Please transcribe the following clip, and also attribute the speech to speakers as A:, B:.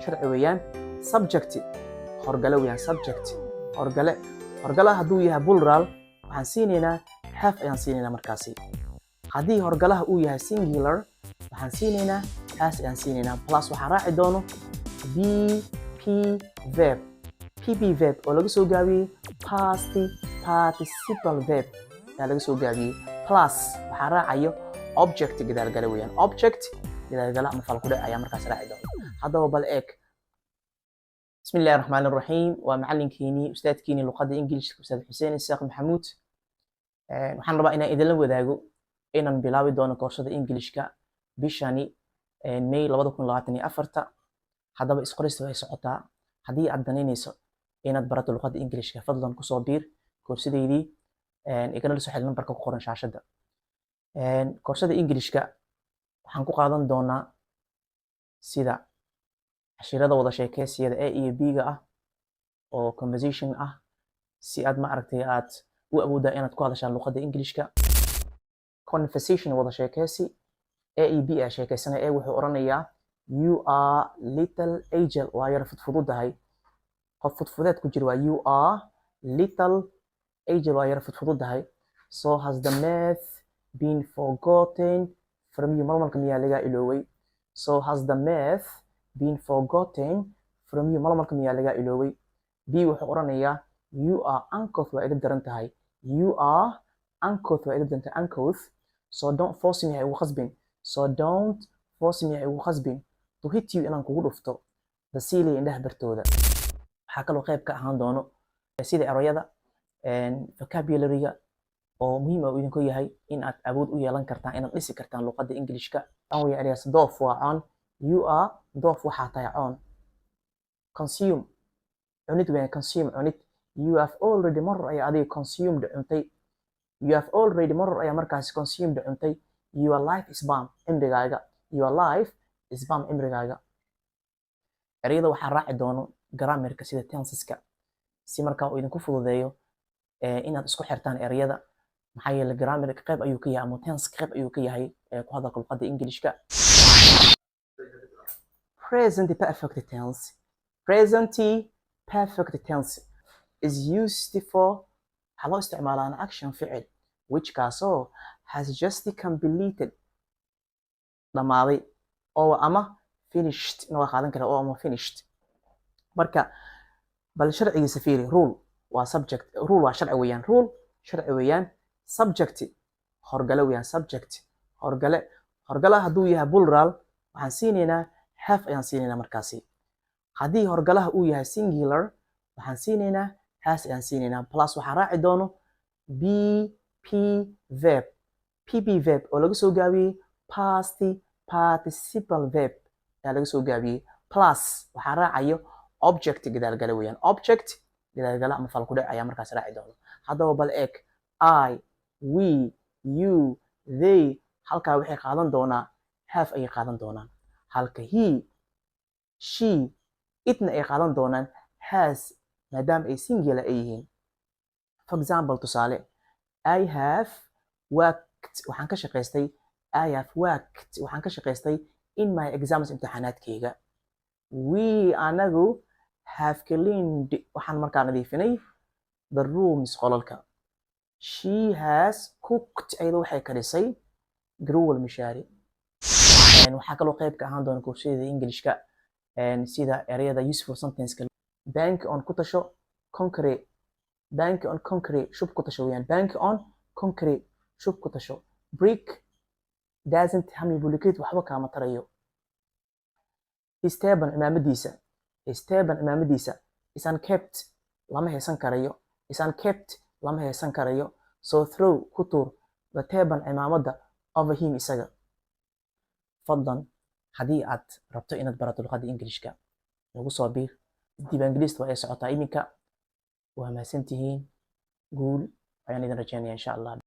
A: sharci weeyaan. Subject horgale weeyaan. Subject horgale hadduu yahay plural waxaan siinaynaa have ayaan siinaynaa markaasi. haddii horgalaha uu yahay singular waxaan siinaynaa has ayaan siinaynaa plus waxaa raaci doono pp verb oo laga soo gaabiyey past participle verb ayaa laga soo gaabiyey plus waxaa raacayo object gadaalgale weeyaan. Object gadaalgale ama falkudhe ayaa markaas raaci doona. haddaba bal eeg. bismillahi raxmaani raxiim. waa macalinkiinii ustaadkiinii luqadda ingiliishka ustaad xuseen isaaq maxamuud. waxaan rabaa inaan idinla wadaago inaan bilaabi doono koorsada ingiliishka bishani May 2024. haddaba isqorista way socotaa. haddii aad danaynayso inaad barato luqadda ingiliishka fadlan kusoo biir koorsadeydii igana la soo xidhiidh nambarka ku qoran shaashadda. koorsada ingiliishka waxaan ku qaadan doonaa sida casharada wada sheekeysiyada A iyo B-ga ah oo conversation ah si aad ma aragtay aad u awoodaa inaad ku hadashaan luqadda ingiliishka. conversation wada sheekeysi A iyo B aa sheekeysana A wuxuu oranayaa you are little angel waa yar fudfududahay. qof fudfudeed ku jira waa you are little angel waa yar fudfududahay. So has the math been forgotten from you? malmalka miyaa laga ilooway? So has the math been forgotten from you? malmalka miyaa laga ilooway? B wuxuu oranayaa you are uncouth waa idin daran tahay. You are uncouth waa idin daran tahay. uncouth. So don't force me ha igu khasbin. So don't force me ha igu khasbin to hit you inaan kugu dhufto the ceiling indhaha bartooda. waxaa kaloo qayb ka ahaan doono sida erayada vocabulary-ga oo muhiim u idinku yahay in aad awood u yeelan kartaan inaad dhisi kartaan luqadda ingiliishka. anway areas doof waa coon. You are doof waxaa tahay coon. consume cunid weyn. consume cunid. You have already maror ayaa adiga consumed cuntay. You have already maror ayaa markaasi consumed cuntay. Your life is balm cimrigaaga. Your life is balm cimrigaaga. erayada waxaa raaci doono grammarka sida tenseska si markaa uu idinku fududeeyo inaad isku xirtaan erayada. maxaa yeelay grammarka qayb ayuu ka yahay ama tense qayb ayuu ka yahay ku hadalka luqadda ingiliishka. present perfect tense. present perfect tense is used for waxaa loo isticmaalaa an action ficil which kaasoo has just completed dhamaaday oo ama finished in waa qaadan kara oo ama finished. marka bal sharcigiisa fiiri. rule waa subject. rule waa sharci weeyaan. rule sharci weeyaan. subject horgale weeyaan. subject horgale hadduu yahay plural waxaan siinaynaa have ayaan siinaynaa markaasi. haddii horgalaha uu yahay singular waxaan siinaynaa has ayaan siinaynaa plus waxaa raaci doono pp verb oo laga soo gaabiyey past participle verb ayaa laga soo gaabiyey plus waxaa raacayo object gadaalgale weeyaan. object gadaalgale ama falkudhe ayaa markaas raaci doono. haddaba bal eeg. I, we, you, they halkaa waxay qaadan doonaa have ayay qaadan doonaan. halka he, she, itna ay qaadan doonaan has maadaama ay singular ay yihiin. for example tusaale I have worked waxaan ka shaqaystay. I have worked waxaan ka shaqaystay in my exams imtixaanaadkayga. We anagu have cleaned waxaan markaa nadiifinay the rooms qolalka. She has cooked ayadoo waxay karisay gruwal mishaari. waxaa kaloo qayb ka ahaan doona koorsada ingiliishka sida erayada useful sentence-ka. bank on ku tasho concrete. bank on concrete shub ku tasho weeyaan. bank on concrete shub ku tasho. brick doesn't hami bulukate waxba kaama tarayo. Esteban cimaamadiisa is unkept lama haysan karayo. is unkept lama haysan karayo. so throw ku tuur the teban cimaamada over him isaga. fadlan haddii aad rabto inaad barato luqadda ingiliishka nagu soo biir. diiwaangelista waa ay socotaa iminka. waa mahadsantihiin. guul ayaan idin rajaynaya insha allah.